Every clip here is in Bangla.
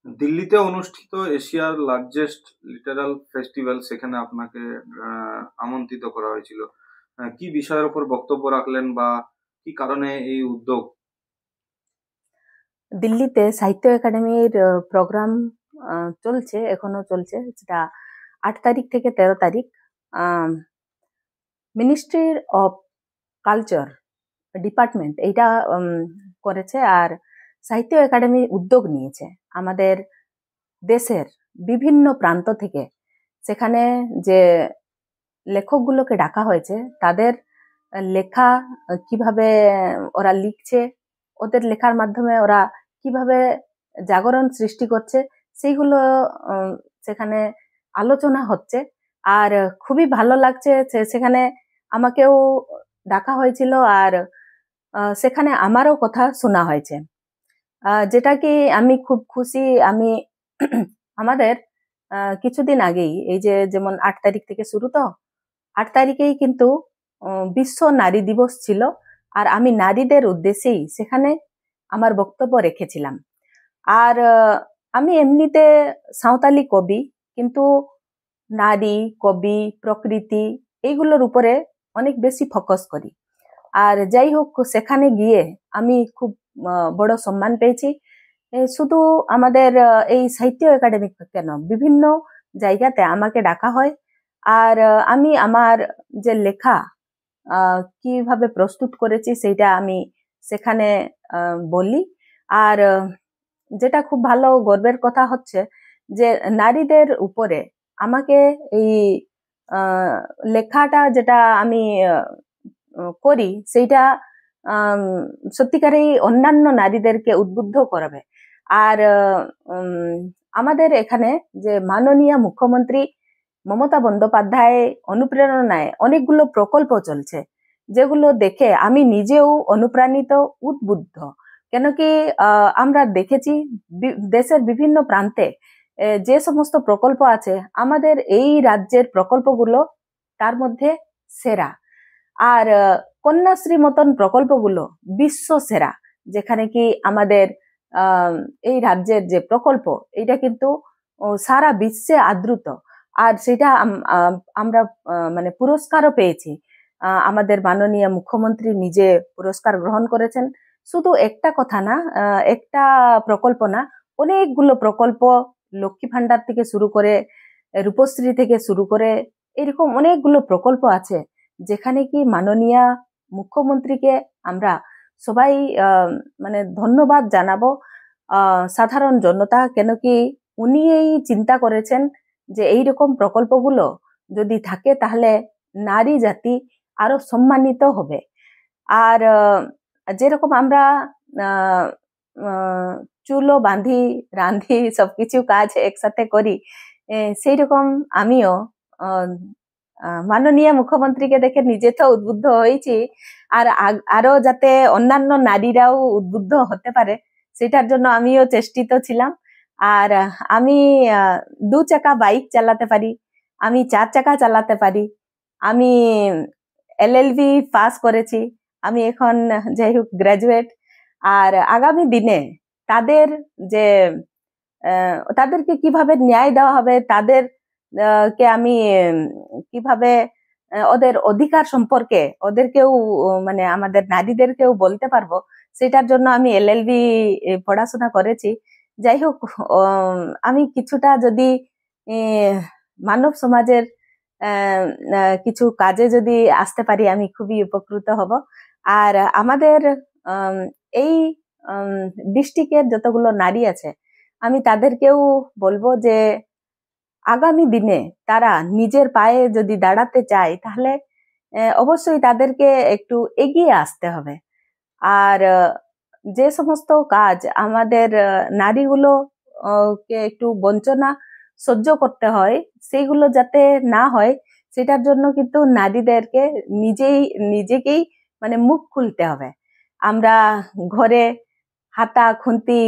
দিল্লিতে অনুষ্ঠিত এশিয়ার লার্জেস্ট লিটারাল ফেস্টিভ্যাল, সেখানে আপনাকে আমন্ত্রিত করা হয়েছিল। কি বিষয়ের উপর বক্তব্য রাখলেন বা কি কারণে এই উদ্যোগ? দিল্লিতে সাহিত্য একাডেমির প্রোগ্রাম চলছে, এখনো চলছে, যেটা 8 তারিখ থেকে 13 তারিখ মিনিস্ট্রি অফ কালচার ডিপার্টমেন্ট এইটা করেছে। আর সাহিত্য একাডেমি উদ্যোগ নিয়েছে আমাদের দেশের বিভিন্ন প্রান্ত থেকে। সেখানে যে লেখকগুলোকে ডাকা হয়েছে, তাদের লেখা কিভাবে ওরা লিখছে, ওদের লেখার মাধ্যমে ওরা কিভাবে জাগরণ সৃষ্টি করছে, সেইগুলো সেখানে আলোচনা হচ্ছে। আর খুবই ভালো লাগছে, সেখানে আমাকেও ডাকা হয়েছিল, আর সেখানে আমারও কথা শোনা হয়েছে, যেটা কি আমি খুব খুশি। আমি আমাদের কিছুদিন আগেই, এই যে যেমন 8 তারিখ থেকে শুরু, তো 8 তারিখেই কিন্তু বিশ্ব নারী দিবস ছিল। আর আমি নারীদের উদ্দেশ্যেই সেখানে আমার বক্তব্য রেখেছিলাম। আর আমি এমনিতে সাঁওতালি কবি, কিন্তু নারী, কবি, প্রকৃতি এইগুলোর উপরে অনেক বেশি ফোকাস করি। আর যাই হোক, সেখানে গিয়ে আমি খুব বড় সম্মান পেয়েছি। শুধু আমাদের এই সাহিত্য একাডেমি কেন, বিভিন্ন জায়গাতে আমাকে ডাকা হয়। আর আমি আমার যে লেখা কিভাবে প্রস্তুত করেছি সেটা আমি সেখানে বলি। আর যেটা খুব ভালো গর্বের কথা হচ্ছে যে নারীদের উপরে আমাকে এই লেখাটা যেটা আমি করি, সেইটা সত্যিকারেই অন্যান্য নারীদেরকে উদ্বুদ্ধ করবে। আর আমাদের এখানে যে মাননীয় মুখ্যমন্ত্রী মমতা বন্দ্যোপাধ্যায় অনুপ্রেরণায় অনেকগুলো প্রকল্প চলছে, যেগুলো দেখে আমি নিজেও অনুপ্রাণিত, উদ্বুদ্ধ। কেন কি আমরা দেখেছি দেশের বিভিন্ন প্রান্তে যে সমস্ত প্রকল্প আছে, আমাদের এই রাজ্যের প্রকল্পগুলো তার মধ্যে সেরা। আর কন্যাশ্রী মতন প্রকল্পগুলো বিশ্ব সেরা, যেখানে কি আমাদের এই রাজ্যের যে প্রকল্প, এটা কিন্তু সারা বিশ্বে আদৃত। আর সেটা আমরা মানে পুরস্কারও পেয়েছি। আমাদের মাননীয় মুখ্যমন্ত্রী নিজে পুরস্কার গ্রহণ করেছেন। শুধু একটা কথা না, একটা প্রকল্প না, অনেকগুলো প্রকল্প, লক্ষ্মী ভান্ডার থেকে শুরু করে, রূপশ্রী থেকে শুরু করে, এরকম অনেকগুলো প্রকল্প আছে, যেখানে কি মাননীয় মুখ্যমন্ত্রীকে আমরা সবাই মানে ধন্যবাদ জানাবো, সাধারণ জনতা। কেন কি উনি এই চিন্তা করেছেন যে এইরকম প্রকল্পগুলো যদি থাকে, তাহলে নারী জাতি আরো সম্মানিত হবে। আর যেরকম আমরা চুলো বাঁধি, রাঁধি, সবকিছু কাজ একসাথে করি, সেই রকম আমিও মাননীয় মুখ্যমন্ত্রীকে দেখে নিজে তো উদ্বুদ্ধ হয়েছি, আর আরো যাতে অন্যান্য নারীরাও উদ্বুদ্ধ হতে পারে, সেটার জন্য আমিও চেষ্টিত ছিলাম। আর আমি 2 চাকা বাইক চালাতে পারি, আমি 4 চাকা চালাতে পারি, আমি এলএলবি পাস করেছি, আমি এখন যাই হোক গ্রাজুয়েট। আর আগামী দিনে তাদের যে তাদেরকে কিভাবে ন্যায় দেওয়া হবে, তাদের কে আমি কিভাবে ওদের অধিকার সম্পর্কে ওদেরকেও, মানে আমাদের নারীদেরকেও বলতে পারবো, সেটার জন্য আমি এলএলবি পড়াশোনা করেছি। যাই হোক, আমি কিছুটা যদি মানব সমাজের কিছু কাজে যদি আসতে পারি, আমি খুবই উপকৃত হব। আর আমাদের এই ডিস্ট্রিক্টের যতগুলো নারী আছে, আমি তাদেরকেও বলবো যে আগামী দিনে তারা নিজের পায়ে যদি দাঁড়াতে চায়, তাহলে অবশ্যই তাদেরকে একটু এগিয়ে আসতে হবে। আর যে সমস্ত কাজ আমাদের নারীগুলো কে একটু বঞ্চনা সহ্য করতে হয়, সেইগুলো যাতে না হয়, সেটার জন্য কিন্তু নারীদেরকে নিজেকেই মানে মুখ খুলতে হবে। আমরা ঘরে হাতা খুন্তি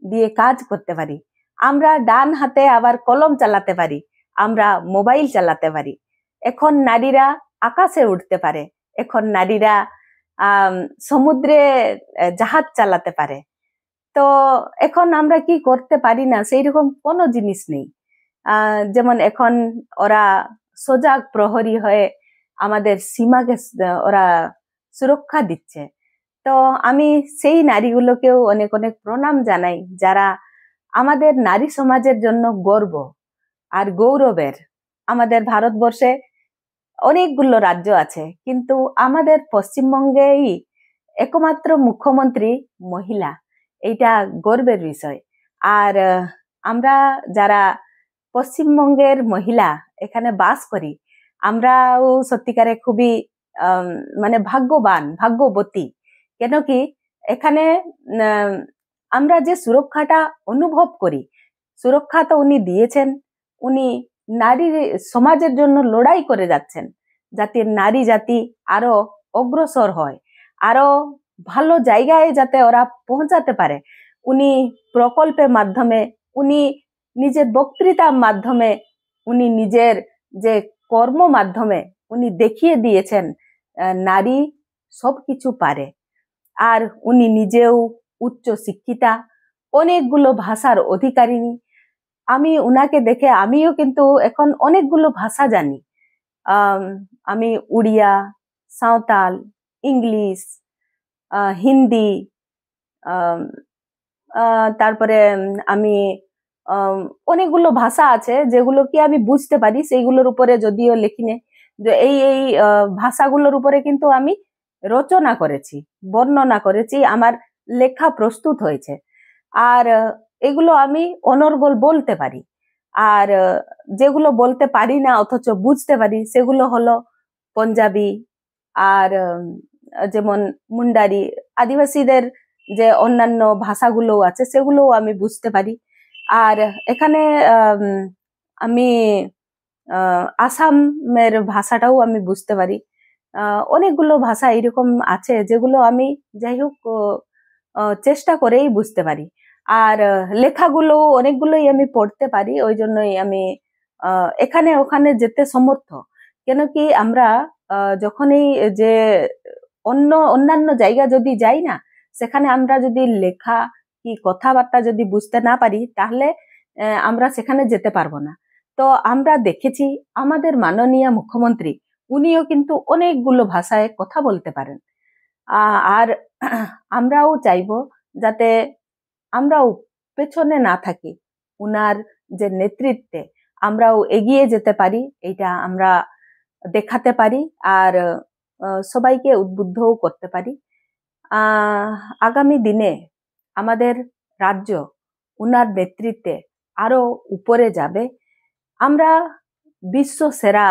দিয়ে কাজ করতে পারি, আমরা ডান হাতে আবার কলম চালাতে পারি, আমরা মোবাইল চালাতে পারি। এখন নারীরা আকাশে উঠতে পারে, এখন নারীরা সমুদ্রে জাহাজ চালাতে পারে। তো এখন আমরা কি করতে পারি না সেই রকম কোনো জিনিস নেই। যেমন এখন ওরা সজাগ প্রহরী হয়ে আমাদের সীমাকে ওরা সুরক্ষা দিচ্ছে। তো আমি সেই নারীগুলোকেও অনেক অনেক প্রণাম জানাই, যারা আমাদের নারী সমাজের জন্য গর্ব আর গৌরবের। আমাদের ভারতবর্ষে অনেকগুলো রাজ্য আছে, কিন্তু আমাদের পশ্চিমবঙ্গেই একমাত্র মুখ্যমন্ত্রী মহিলা, এইটা গর্বের বিষয়। আর আমরা যারা পশ্চিমবঙ্গের মহিলা এখানে বাস করি, আমরাও সত্যিকারে খুবই মানে ভাগ্যবান, ভাগ্যবতী। কেন কি এখানে আমরা যে সুরক্ষাটা অনুভব করি, সুরক্ষা তো উনি দিয়েছেন। উনি নারী সমাজের জন্য লড়াই করে যাচ্ছেন, যাতে নারী জাতি আরো অগ্রসর হয়, আরো ভালো জায়গায় যাতে ওরা পৌঁছাতে পারে। উনি প্রকল্পের মাধ্যমে, উনি নিজের বক্তৃতার মাধ্যমে, উনি নিজের যে কর্ম মাধ্যমে উনি দেখিয়ে দিয়েছেন নারী সবকিছু পারে। আর উনি নিজেও উচ্চ শিক্ষিতা, অনেকগুলো ভাষার অধিকারিণী। আমি উনাকে দেখে আমিও কিন্তু এখন অনেকগুলো ভাষা জানি। আমি উড়িয়া, সাঁওতাল, ইংলিশ, হিন্দি, তারপরে আমি অনেকগুলো ভাষা আছে যেগুলো কি আমি বুঝতে পারি, সেইগুলোর উপরে যদিও লিখিনি, যে এই এই ভাষাগুলোর উপরে কিন্তু আমি রচনা করেছি, বর্ণনা করেছি, আমার লেখা প্রস্তুত হয়েছে। আর এগুলো আমি অনর্গল বলতে পারি। আর যেগুলো বলতে পারি না অথচ বুঝতে পারি, সেগুলো হলো পঞ্জাবি, আর যেমন মুন্ডারি, আদিবাসীদের যে অন্যান্য ভাষাগুলো আছে সেগুলোও আমি বুঝতে পারি। আর এখানে আমি আসামের ভাষাটাও আমি বুঝতে পারি। অনেকগুলো ভাষা এরকম আছে যেগুলো আমি যাই হোক চেষ্টা করেই বুঝতে পারি। আর লেখাগুলো অনেকগুলোই আমি পড়তে পারি, ওই জন্যই আমি এখানে ওখানে যেতে সমর্থ। কেন কি আমরা যখনই যে অন্যান্য জায়গা যদি যাই না, সেখানে আমরা যদি লেখা কি কথাবার্তা যদি বুঝতে না পারি, তাহলে আমরা সেখানে যেতে পারবো না। তো আমরা দেখেছি আমাদের মাননীয় মুখ্যমন্ত্রী, উনিও কিন্তু অনেকগুলো ভাষায় কথা বলতে পারেন। আর আমরাও চাইবো যাতে আমরাও পেছনে না থাকি, উনার যে নেতৃত্বে আমরাও এগিয়ে যেতে পারি, এটা আমরা দেখাতে পারি আর সবাইকে উদ্বুদ্ধও করতে পারি। আগামী দিনে আমাদের রাজ্য উনার নেতৃত্বে আরো উপরে যাবে। আমরা বিশ্ব সেরা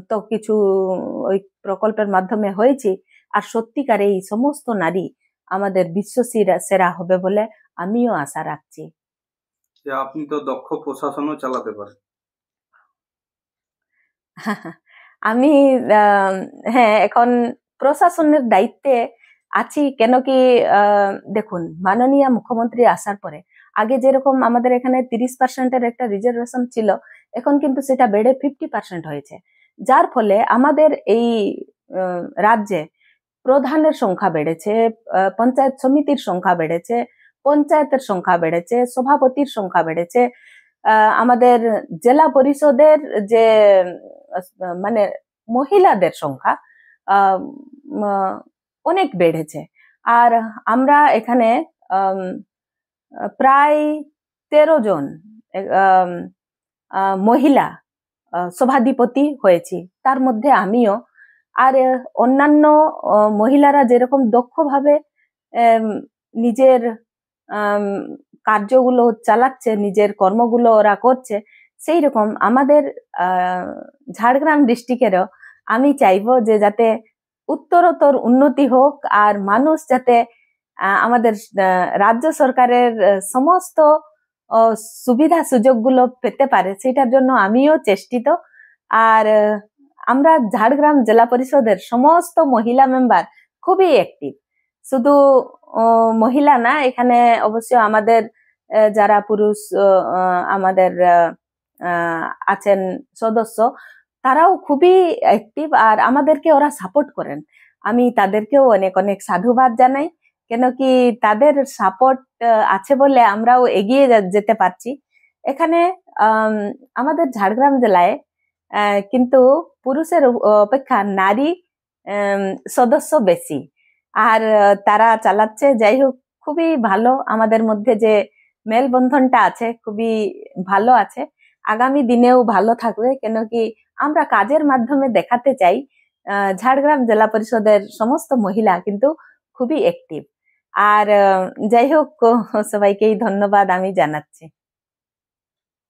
তো কিছু ওই প্রকল্পের মাধ্যমে হয়েছি, আর সত্যিকার এই সমস্ত নারী আমাদের বিশ্ব সেরা হবে বলে আমিও আশা রাখছি। আপনি তো দক্ষ প্রশাসনও চালাতে পারেন। আমি হ্যাঁ, এখন প্রশাসনের দায়িত্বে আছি। কেন কি দেখুন, মাননীয় মুখ্যমন্ত্রী আসার পরে আগে যেরকম আমাদের এখানে 30% একটা রিজার্ভেশন ছিল, এখন কিন্তু সেটা বেড়ে 50% হয়েছে। যার ফলে আমাদের এই রাজ্যে প্রধানের সংখ্যা বেড়েছে, পঞ্চায়েত সমিতির সংখ্যা বেড়েছে, পঞ্চায়েতের সংখ্যা বেড়েছে, সভাপতির সংখ্যা বেড়েছে, আমাদের জেলা পরিষদের যে মানে মহিলাদের সংখ্যা অনেক বেড়েছে। আর আমরা এখানে প্রায় 13 জন মহিলা সভাধিপতি হয়েছি, তার মধ্যে আমিও। আর অন্যান্য মহিলারা যেরকম দক্ষভাবে নিজের কার্যগুলো চালাচ্ছে, নিজের কর্মগুলো ওরা করছে, সেই রকম আমাদের ঝাড়গ্রাম ডিস্ট্রিক্টেরও আমি চাইবো যে যাতে উত্তরোত্তর উন্নতি হোক, আর মানুষ যাতে আমাদের রাজ্য সরকারের সমস্ত সুবিধা সুযোগগুলো পেতে পারে, সেটার জন্য আমিও চেষ্টিত। আর আমরা ঝাড়গ্রাম জেলা পরিষদের সমস্ত মহিলা মেম্বার খুবই অ্যাক্টিভ। শুধু মহিলা না, এখানে অবশ্য আমাদের যারা পুরুষ আমাদের আছেন সদস্য, তারাও খুবই অ্যাক্টিভ আর আমাদেরকে ওরা সাপোর্ট করেন। আমি তাদেরকেও অনেক অনেক সাধুবাদ জানাই। কেন কি তাদের সাপোর্ট আছে বলে আমরাও এগিয়ে যেতে পারছি। এখানে আমাদের ঝাড়গ্রাম জেলায় কিন্তু পুরুষের অপেক্ষা নারী সদস্য বেশি, আর তারা চালাচ্ছে। যাই হোক, খুবই ভালো, আমাদের মধ্যে যে মেলবন্ধনটা আছে খুবই ভালো আছে, আগামী দিনেও ভালো থাকবে। কেন কি আমরা কাজের মাধ্যমে দেখাতে চাই ঝাড়গ্রাম জেলা পরিষদের সমস্ত মহিলা কিন্তু খুবই অ্যাক্টিভ। আর যাই হোক, সবাইকেই ধন্যবাদ আমি জানাচ্ছি।